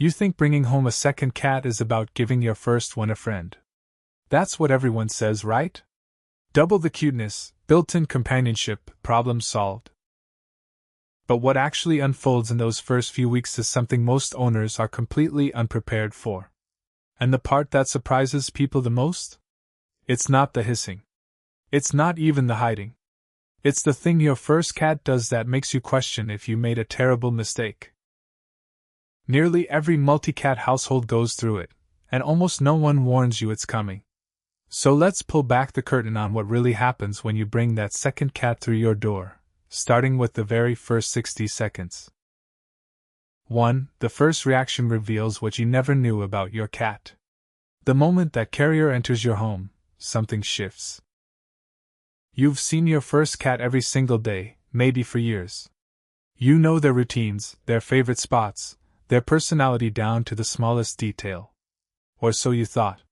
You think bringing home a second cat is about giving your first one a friend. That's what everyone says, right? Double the cuteness, built-in companionship, problem solved. But what actually unfolds in those first few weeks is something most owners are completely unprepared for. And the part that surprises people the most? It's not the hissing. It's not even the hiding. It's the thing your first cat does that makes you question if you made a terrible mistake. Nearly every multi-cat household goes through it, and almost no one warns you it's coming. So let's pull back the curtain on what really happens when you bring that second cat through your door, starting with the very first 60 seconds. 1. The first reaction reveals what you never knew about your cat. The moment that carrier enters your home, something shifts. You've seen your first cat every single day, maybe for years. You know their routines, their favorite spots, their personality down to the smallest detail. Or so you thought.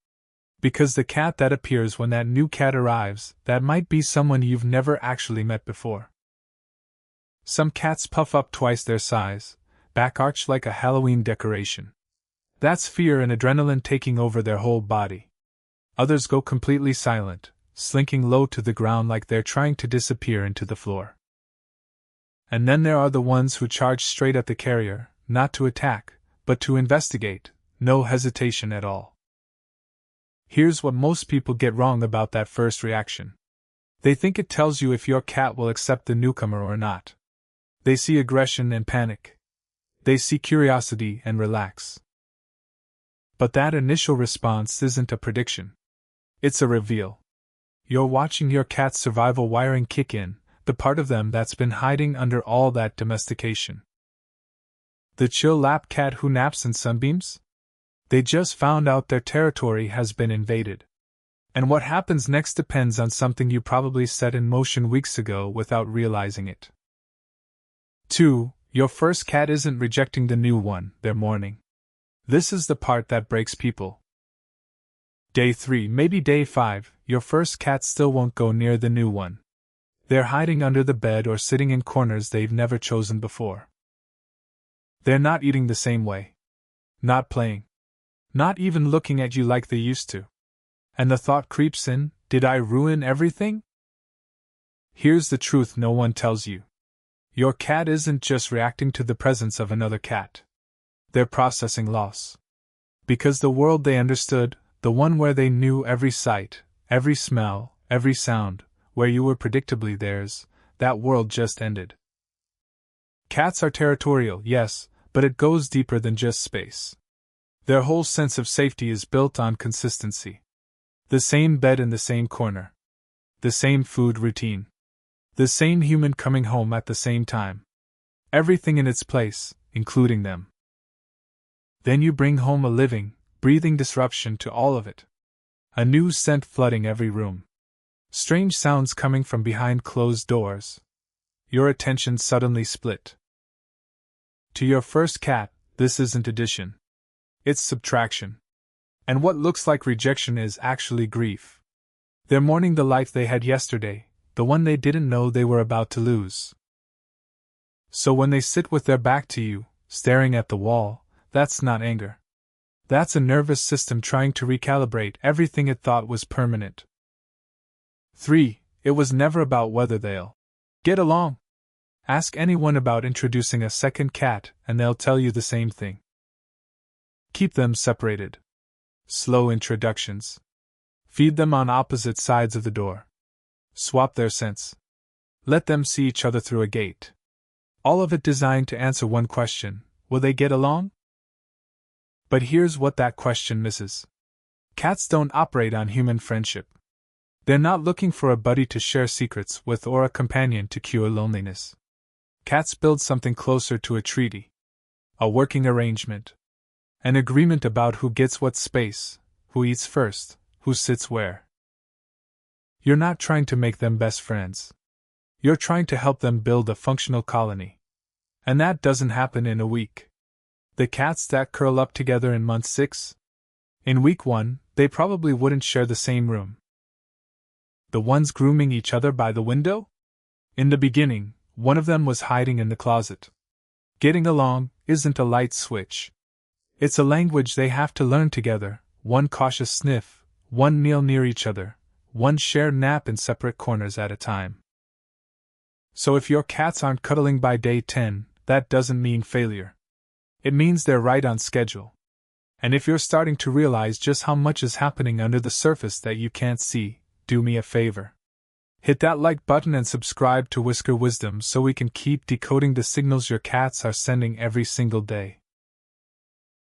Because the cat that appears when that new cat arrives, that might be someone you've never actually met before. Some cats puff up twice their size, back arched like a Halloween decoration. That's fear and adrenaline taking over their whole body. Others go completely silent, slinking low to the ground like they're trying to disappear into the floor. And then there are the ones who charge straight at the carrier, not to attack, but to investigate, no hesitation at all. Here's what most people get wrong about that first reaction. They think it tells you if your cat will accept the newcomer or not. They see aggression and panic. They see curiosity and relax. But that initial response isn't a prediction. It's a reveal. You're watching your cat's survival wiring kick in, the part of them that's been hiding under all that domestication. The chill lap cat who naps in sunbeams? They just found out their territory has been invaded. And what happens next depends on something you probably set in motion weeks ago without realizing it. 2. Your first cat isn't rejecting the new one, they're mourning. This is the part that breaks people. Day 3, maybe day 5, your first cat still won't go near the new one. They're hiding under the bed or sitting in corners they've never chosen before. They're not eating the same way. Not playing. Not even looking at you like they used to. And the thought creeps in, did I ruin everything? Here's the truth no one tells you. Your cat isn't just reacting to the presence of another cat. They're processing loss. Because the world they understood, the one where they knew every sight, every smell, every sound, where you were predictably theirs, that world just ended. Cats are territorial, yes, but it goes deeper than just space. Their whole sense of safety is built on consistency. The same bed in the same corner. The same food routine. The same human coming home at the same time. Everything in its place, including them. Then you bring home a living, breathing disruption to all of it. A new scent flooding every room. Strange sounds coming from behind closed doors. Your attention suddenly split. To your first cat, this isn't addition. It's subtraction. And what looks like rejection is actually grief. They're mourning the life they had yesterday, the one they didn't know they were about to lose. So when they sit with their back to you, staring at the wall, that's not anger. That's a nervous system trying to recalibrate everything it thought was permanent. 3. It was never about whether they'll get along. Ask anyone about introducing a second cat and they'll tell you the same thing. Keep them separated. Slow introductions. Feed them on opposite sides of the door. Swap their scents. Let them see each other through a gate. All of it designed to answer one question: will they get along? But here's what that question misses. Cats don't operate on human friendship. They're not looking for a buddy to share secrets with or a companion to cure loneliness. Cats build something closer to a treaty. A working arrangement. An agreement about who gets what space, who eats first, who sits where. You're not trying to make them best friends. You're trying to help them build a functional colony. And that doesn't happen in a week. The cats that curl up together in month 6? In week 1, they probably wouldn't share the same room. The ones grooming each other by the window? In the beginning, one of them was hiding in the closet. Getting along isn't a light switch. It's a language they have to learn together, one cautious sniff, one meal near each other, one shared nap in separate corners at a time. So if your cats aren't cuddling by day 10, that doesn't mean failure. It means they're right on schedule. And if you're starting to realize just how much is happening under the surface that you can't see, do me a favor. Hit that like button and subscribe to Whisker Wisdom so we can keep decoding the signals your cats are sending every single day.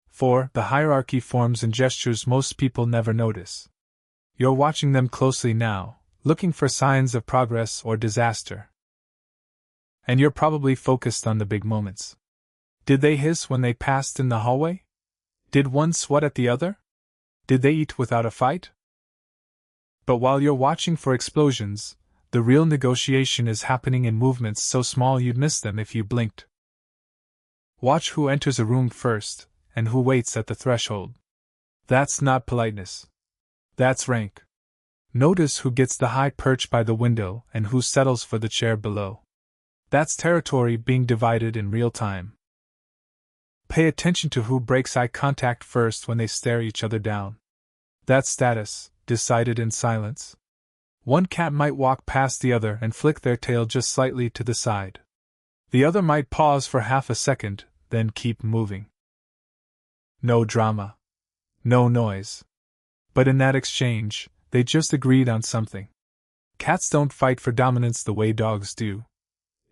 4. The hierarchy forms and gestures most people never notice. You're watching them closely now, looking for signs of progress or disaster. And you're probably focused on the big moments. Did they hiss when they passed in the hallway? Did one swat at the other? Did they eat without a fight? But while you're watching for explosions, the real negotiation is happening in movements so small you'd miss them if you blinked. Watch who enters a room first, and who waits at the threshold. That's not politeness. That's rank. Notice who gets the high perch by the window and who settles for the chair below. That's territory being divided in real time. Pay attention to who breaks eye contact first when they stare each other down. That's status, decided in silence. One cat might walk past the other and flick their tail just slightly to the side. The other might pause for half a second, then keep moving. No drama. No noise. But in that exchange, they just agreed on something. Cats don't fight for dominance the way dogs do.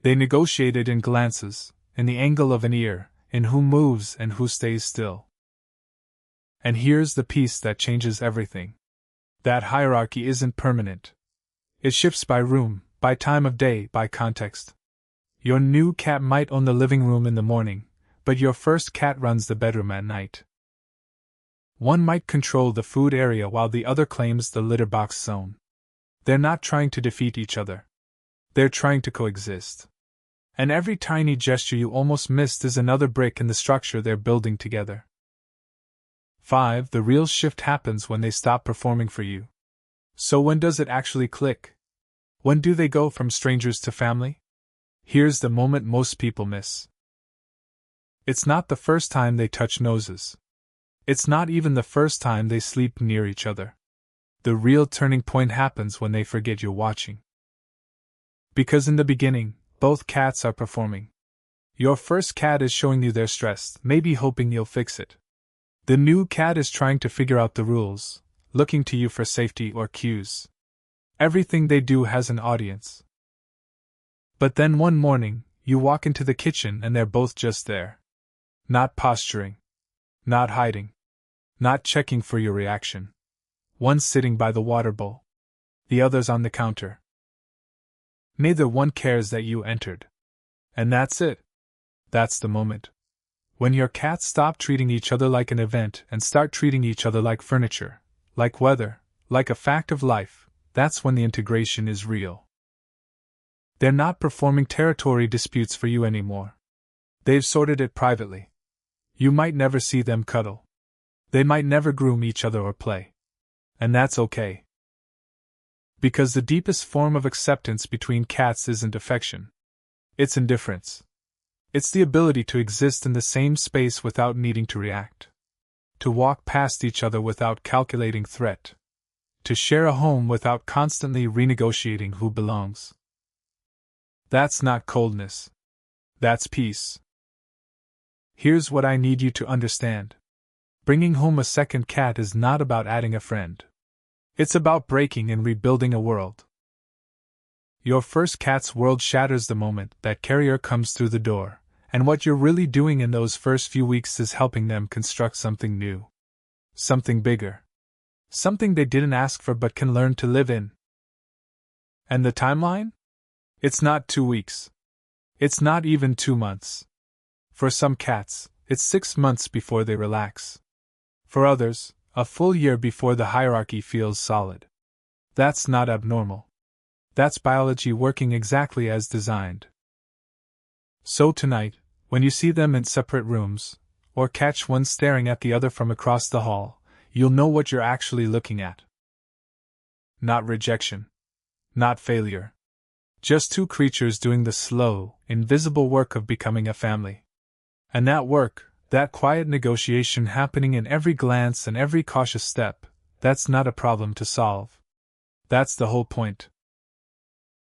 They negotiate it in glances, in the angle of an ear, in who moves and who stays still. And here's the piece that changes everything. That hierarchy isn't permanent. It shifts by room, by time of day, by context. Your new cat might own the living room in the morning, but your first cat runs the bedroom at night. One might control the food area while the other claims the litter box zone. They're not trying to defeat each other. They're trying to coexist. And every tiny gesture you almost missed is another brick in the structure they're building together. 5. The real shift happens when they stop performing for you. So when does it actually click? When do they go from strangers to family? Here's the moment most people miss. It's not the first time they touch noses. It's not even the first time they sleep near each other. The real turning point happens when they forget you're watching. Because in the beginning, both cats are performing. Your first cat is showing you they're stressed, maybe hoping you'll fix it. The new cat is trying to figure out the rules, looking to you for safety or cues. Everything they do has an audience. But then one morning, you walk into the kitchen and they're both just there. Not posturing. Not hiding. Not checking for your reaction. One's sitting by the water bowl. The other's on the counter. Neither one cares that you entered. And that's it. That's the moment. When your cats stop treating each other like an event and start treating each other like furniture, like weather, like a fact of life, that's when the integration is real. They're not performing territory disputes for you anymore. They've sorted it privately. You might never see them cuddle. They might never groom each other or play. And that's okay. Because the deepest form of acceptance between cats isn't affection. It's indifference. It's the ability to exist in the same space without needing to react. To walk past each other without calculating threat. To share a home without constantly renegotiating who belongs. That's not coldness. That's peace. Here's what I need you to understand. Bringing home a second cat is not about adding a friend. It's about breaking and rebuilding a world. Your first cat's world shatters the moment that carrier comes through the door, and what you're really doing in those first few weeks is helping them construct something new. Something bigger. Something they didn't ask for but can learn to live in. And the timeline? It's not 2 weeks. It's not even 2 months. For some cats, it's 6 months before they relax. For others, a full year before the hierarchy feels solid. That's not abnormal. That's biology working exactly as designed. So tonight, when you see them in separate rooms, or catch one staring at the other from across the hall, you'll know what you're actually looking at. Not rejection. Not failure. Just two creatures doing the slow, invisible work of becoming a family. And that work, That quiet negotiation happening in every glance and every cautious step, that's not a problem to solve. That's the whole point.